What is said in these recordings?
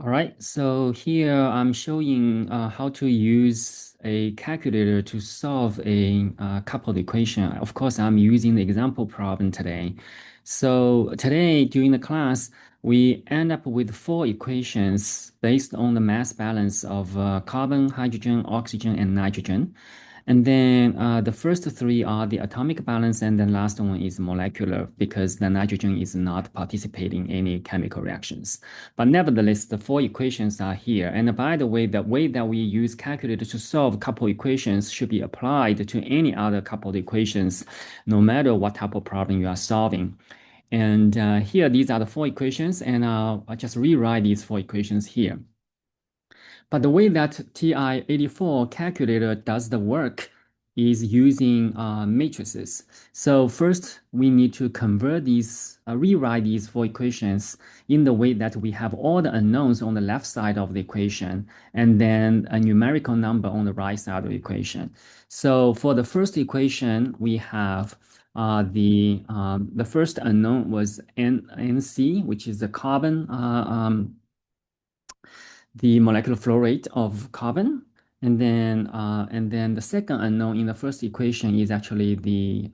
All right, so here I'm showing how to use a calculator to solve a coupled equation. Of course, I'm using the example problem today. So today during the class, we end up with four equations based on the mass balance of carbon, hydrogen, oxygen, and nitrogen. And then the first three are the atomic balance, and the last one is molecular because the nitrogen is not participating in any chemical reactions. But nevertheless, the four equations are here. And by the way that we use calculator to solve couple equations should be applied to any other coupled equations, no matter what type of problem you are solving. And here, these are the four equations, and I'll just rewrite these four equations here. But the way that TI-84 calculator does the work is using matrices. So first, we need to convert these, rewrite these four equations in the way that we have all the unknowns on the left side of the equation, and then a numerical number on the right side of the equation. So for the first equation, we have the first unknown was NC, which is the carbon the molecular flow rate of carbon. And then the second unknown in the first equation is actually the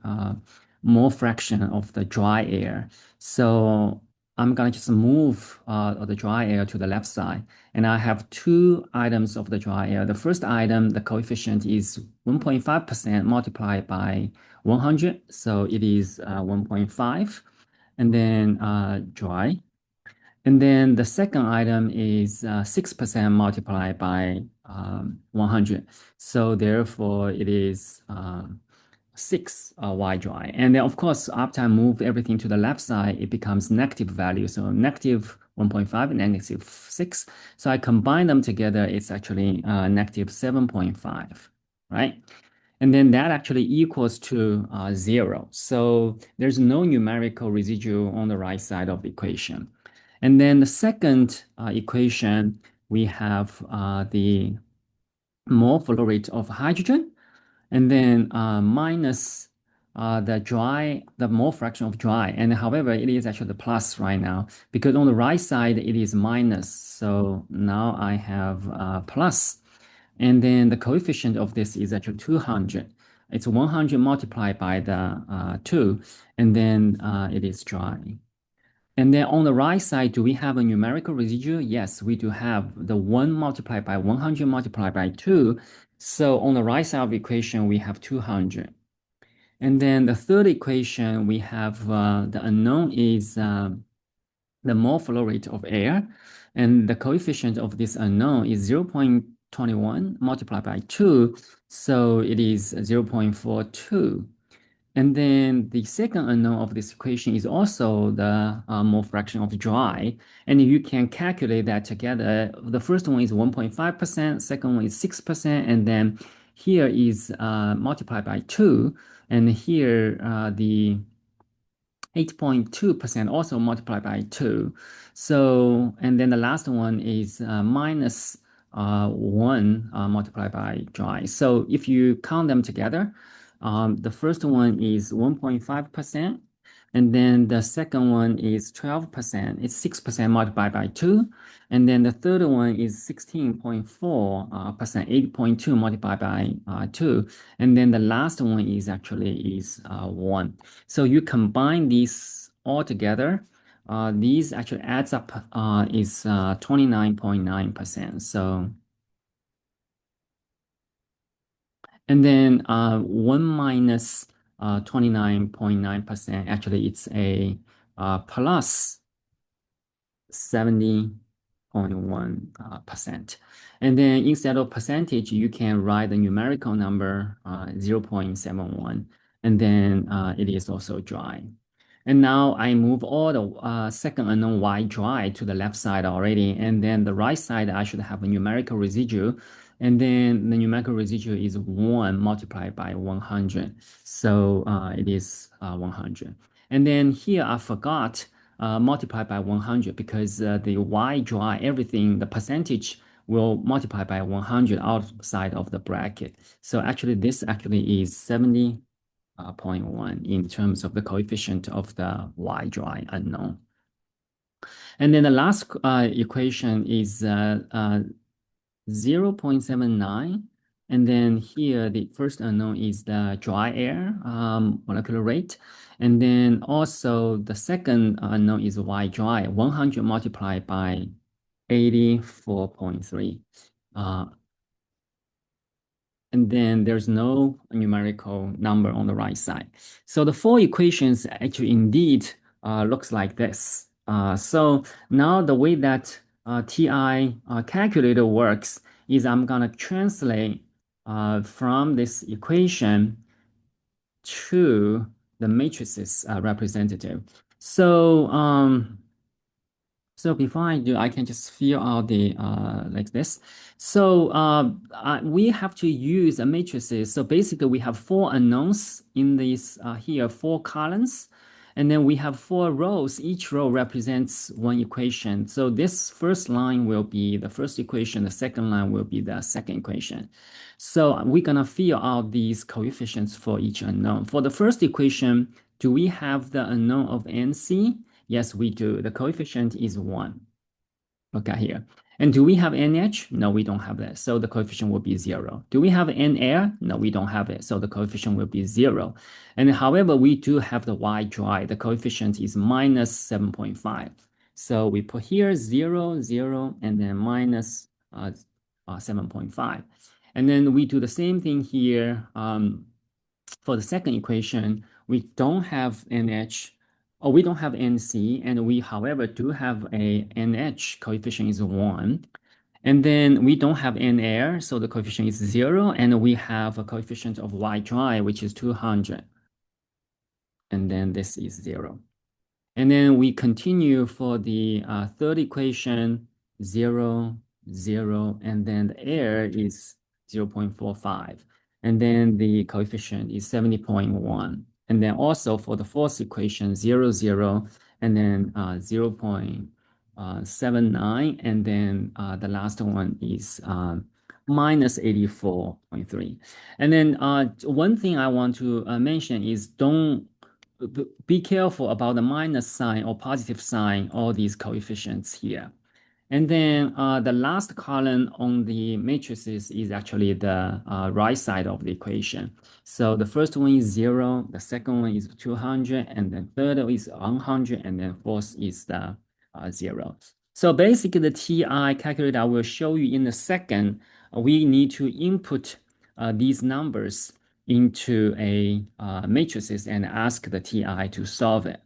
mole fraction of the dry air. So I'm gonna just move the dry air to the left side. And I have two items of the dry air. The first item, the coefficient is 1.5% multiplied by 100. So it is 1.5. And then dry. And then the second item is 6% multiplied by 100. So therefore, it is 6 y dry. And then, of course, after I move everything to the left side, it becomes negative value. So negative 1.5 and negative 6. So I combine them together, it's actually negative 7.5, right? And then that actually equals to 0. So there's no numerical residual on the right side of the equation. And then the second equation, we have the mole flow rate of hydrogen, and then minus the mole fraction of dry. And however, it is actually the plus right now because on the right side, it is minus. So now I have plus. And then the coefficient of this is actually 200. It's 100 multiplied by the 2, and then it is dry. And then on the right side, do we have a numerical residual? Yes, we do have the 1 multiplied by 100 multiplied by 2. So on the right side of the equation, we have 200. And then the third equation, we have the unknown is the mole flow rate of air. And the coefficient of this unknown is 0.21 multiplied by 2. So it is 0.42. And then the second unknown of this equation is also the mole fraction of dry. And you can calculate that together. The first one is 1.5%, second one is 6%, and then here is multiplied by 2. And here the 8.2% also multiplied by 2. So, and then the last one is minus 1 multiplied by dry. So if you count them together, the first one is 1.5%, and then the second one is 12%. It's 6% multiplied by 2. And then the third one is 16.4%, 8.2 multiplied by 2. And then the last one is actually is 1. So you combine these all together, these actually adds up is 29.9%. So, and then 1 minus 29.9%, actually it's a plus 70.1%. And then instead of percentage, you can write the numerical number 0.71, and then it is also dry. And now I move all the second unknown y dry to the left side already. And then the right side, I should have a numerical residual. And then the numerical residual is 1 multiplied by 100. So it is 100. And then here I forgot multiply by 100 because the y dry, everything, the percentage will multiply by 100 outside of the bracket. So actually, this actually is 70.1 in terms of the coefficient of the y dry unknown. And then the last equation is 0.79. And then here, the first unknown is the dry air molecular rate. And then also the second unknown is Y dry, 100 multiplied by 84.3. And then there's no numerical number on the right side. So the four equations actually indeed looks like this. So now the way that TI calculator works is I'm gonna translate from this equation to the matrices representative. So before I do, I can just fill out the like this. So we have to use a matrices. So basically, we have four unknowns in this here, four columns, and then we have four rows. Each row represents one equation. So this first line will be the first equation. The second line will be the second equation. So we're gonna fill out these coefficients for each unknown. For the first equation, do we have the unknown of NC? Yes, we do. The coefficient is 1. Look at here. And do we have NH? No, we don't have that. So the coefficient will be 0. Do we have NAir? No, we don't have it. So the coefficient will be 0. And however, we do have the Y dry. The coefficient is minus 7.5. So we put here 0, 0, and then minus 7.5. And then we do the same thing here for the second equation. We don't have NH. Oh, we don't have NC, and we, however, do have a NH coefficient is 1. And then we don't have NAir, so the coefficient is 0, and we have a coefficient of Y dry, which is 200. And then this is 0. And then we continue for the third equation, 0, 0, and then the air is 0.45. And then the coefficient is 70.1. And then also for the fourth equation, 0, 0, and then 0.79. And then the last one is minus 84.3. And then one thing I want to mention is don't be careful about the minus sign or positive sign, all these coefficients here. And then the last column on the matrices is actually the right side of the equation. So the first one is 0, the second one is 200, and then third is 100, and then fourth is the 0. So basically the TI calculator I will show you in a second. We need to input these numbers into a matrices and ask the TI to solve it.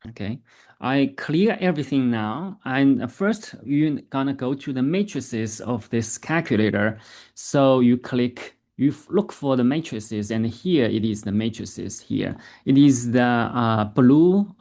Okay, I clear everything now. And first, you're gonna go to the matrices of this calculator. So you click, you look for the matrices, and here it is the matrices here. It is the blue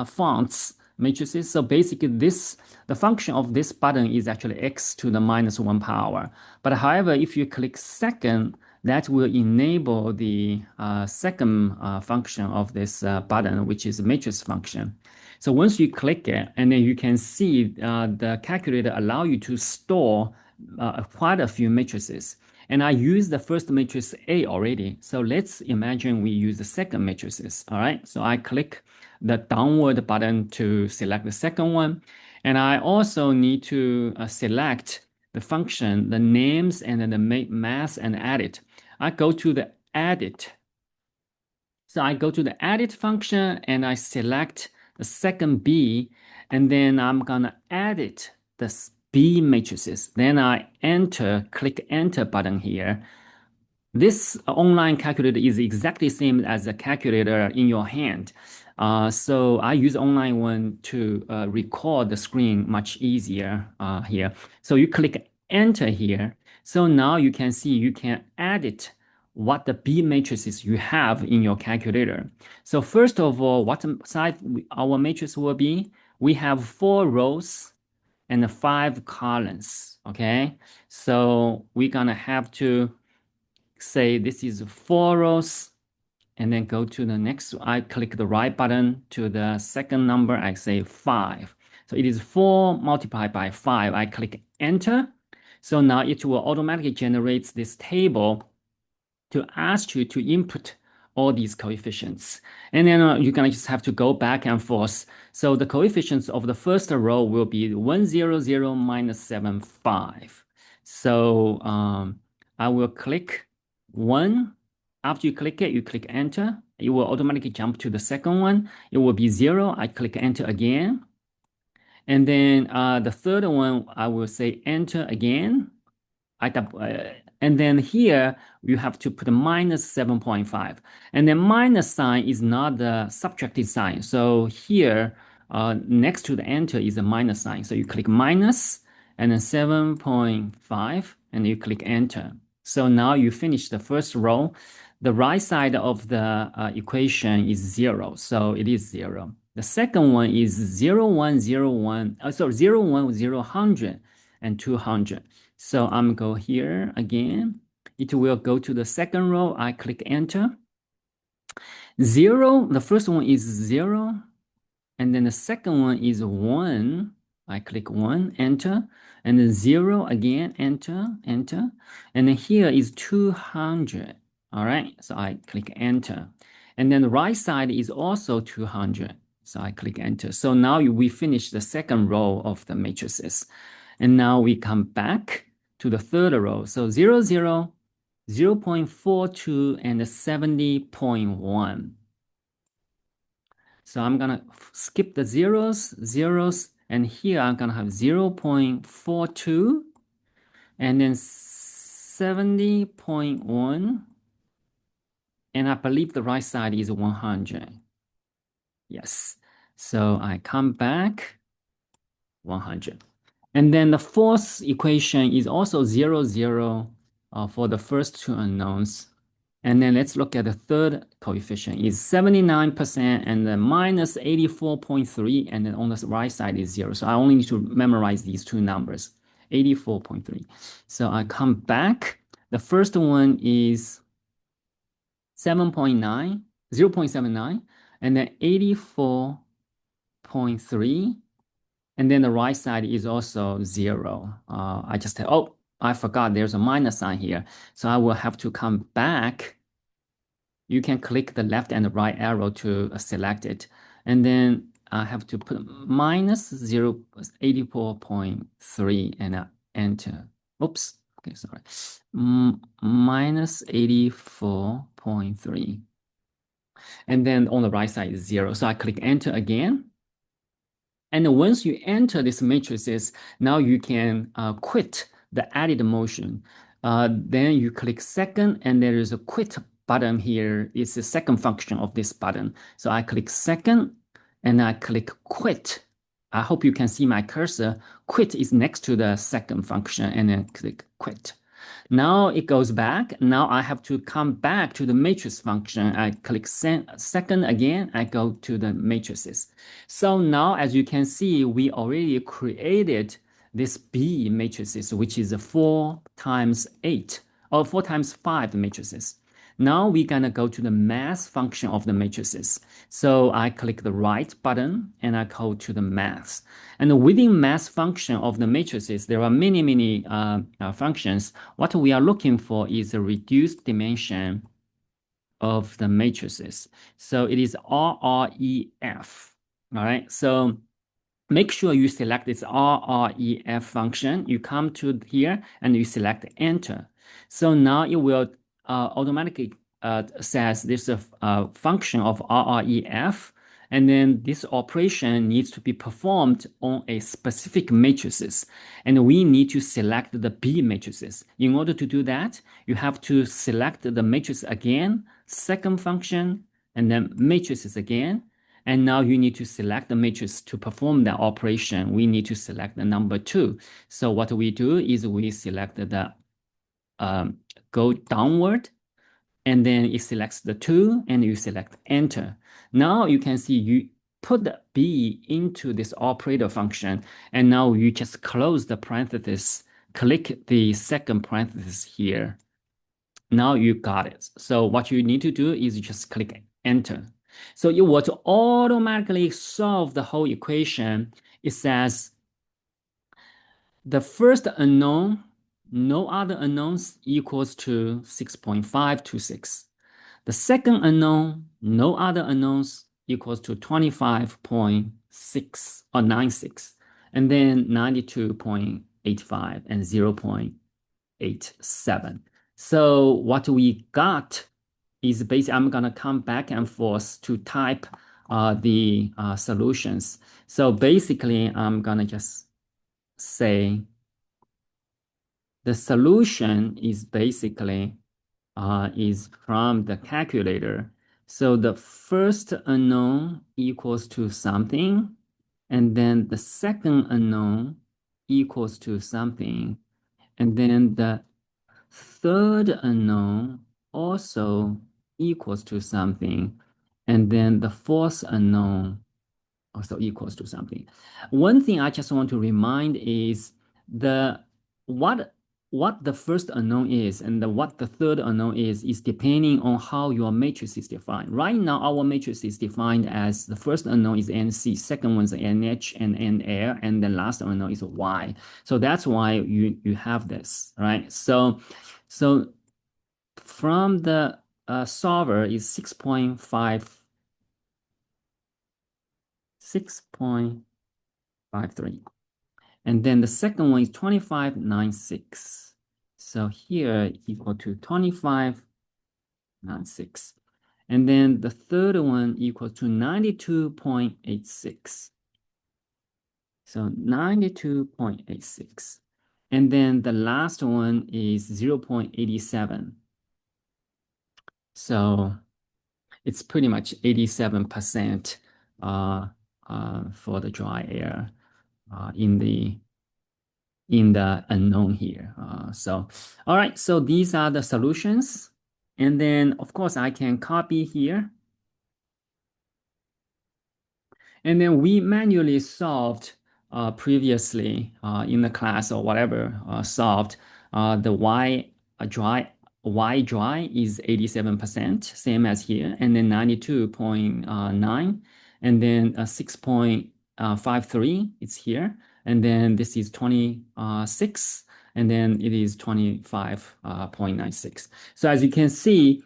fonts matrices. So basically the function of this button is actually x to the minus 1 power. But however, if you click second, that will enable the second function of this button, which is a matrix function. So once you click it, and then you can see the calculator allow you to store quite a few matrices. And I use the first matrix A already. So let's imagine we use the second matrices. All right. So I click the downward button to select the second one. And I also need to select the function, the names, and then the mass and edit. I go to the edit. So I go to the edit function and I select the second B, and then I'm gonna edit the B matrices. Then I click enter button here. This online calculator is exactly the same as the calculator in your hand. So I use online one to record the screen much easier here. So you click enter here. So now you can see you can edit what the B matrices you have in your calculator. So first of all, what size our matrix will be? We have 4 rows and 5 columns, okay? So we're gonna have to say this is 4 rows, and then go to the next. I click the right button to the second number. I say 5. So it is 4 multiplied by 5. I click enter. So now it will automatically generate this table to ask you to input all these coefficients. And then you're gonna just have to go back and forth. So the coefficients of the first row will be 100 minus 75. So I will click 1. After you click it, you click enter. It will automatically jump to the second one. It will be 0. I click enter again. And then the third one, I will say enter again. And then here you have to put a minus 7.5. And then minus sign is not the subtracted sign. So here, next to the enter is a minus sign. So you click minus and then 7.5 and you click enter. So now you finish the first row. The right side of the equation is 0. So it is 0. The second one is 0, 1, 0, 1. So 0, 1, 0, 100 and 200. So I'm go here again. It will go to the second row. I click enter. 0, the first one is 0. And then the second one is 1. I click 1, enter. And then 0 again, enter, enter. And then here is 200. All right, so I click enter. And then the right side is also 200. So I click enter. So now we finish the second row of the matrices. And now we come back to the third row. So 0, 0, 0.42, and 70.1. So I'm gonna skip the zeros, and here I'm gonna have 0.42, and then 70.1, and I believe the right side is 100. Yes. So I come back 100. And then the fourth equation is also 0, 0 for the first two unknowns. And then let's look at the third coefficient is 79% and then minus 84.3. And then on the right side is 0. So I only need to memorize these two numbers, 84.3. So I come back. The first one is 7.9, 0.79, and then 84.3. And then the right side is also 0. I just, I forgot there's a minus sign here. So I will have to come back. You can click the left and the right arrow to select it. And then I have to put minus 84.3 and enter. Oops. Okay, sorry. Minus 84.3. And then on the right side is 0. So I click enter again. And once you enter these matrices, now you can quit the edit motion. Then you click second, and there is a quit button here. It's the second function of this button. So I click second, and I click quit. I hope you can see my cursor. Quit is next to the second function, and then click quit. Now it goes back. Now I have to come back to the matrix function. I click second again. I go to the matrices. So now, as you can see, we already created this B matrices, which is a 4 times 8 or 4 times 5 matrices. Now we're gonna go to the math function of the matrices. So I click the right button and I go to the math. And within math function of the matrices, there are many functions. What we are looking for is a reduced dimension of the matrices. So it is RREF. All right. So make sure you select this RREF function. You come to here and you select enter. So now it will automatically says this is a function of RREF, and then this operation needs to be performed on a specific matrices, and we need to select the B matrices. In order to do that, you have to select the matrix again, second function, and then matrices again. And now you need to select the matrix to perform that operation. We need to select the number 2. So what we do is we select the go downward, and then it selects the 2, and you select enter. Now you can see you put the B into this operator function, and now you just close the parenthesis, click the second parenthesis here. Now you got it. So what you need to do is just click enter. So it will automatically solve the whole equation. It says the first unknown, no other unknowns, equals to 6.526. The second unknown, no other unknowns, equals to 25.6 or 96, and then 92.85 and 0.87. So what we got is basically, I'm gonna come back and forth to type the solutions. So basically, I'm gonna just say the solution is basically is from the calculator. So the first unknown equals to something, and then the second unknown equals to something, and then the third unknown also equals to something, and then the fourth unknown also equals to something. One thing I just want to remind is the what what the first unknown is and what the third unknown is depending on how your matrix is defined. Right now, our matrix is defined as the first unknown is NC, second one is NH and NL, and the last unknown is Y. So that's why you have this, right? So from the solver is 6.53. And then the second one is 2596. So here equal to 2596. And then the third one equal to 92.86. So 92.86. And then the last one is 0.87. So it's pretty much 87% for the dry air in the unknown here. All right, so these are the solutions. And then, of course, I can copy here. And then we manually solved previously in the class or whatever, solved the Y dry is 87%, same as here, and then 92.9, and then 6.53 is here, and then this is 26, and then it is 25.96. So as you can see,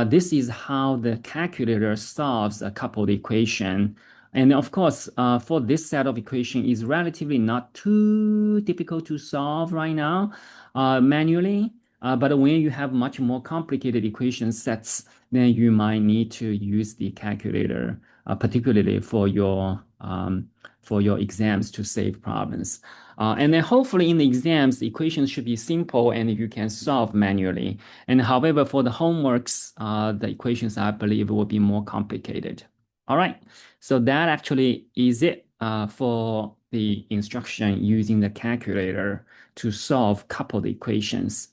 this is how the calculator solves a coupled equation. And of course, for this set of equation is relatively not too difficult to solve right now manually. But when you have much more complicated equation sets, then you might need to use the calculator, particularly for your exams to save problems. And then hopefully in the exams, the equations should be simple and you can solve manually. And however, for the homeworks, the equations I believe will be more complicated. All right, so that actually is it for the instruction using the calculator to solve coupled equations.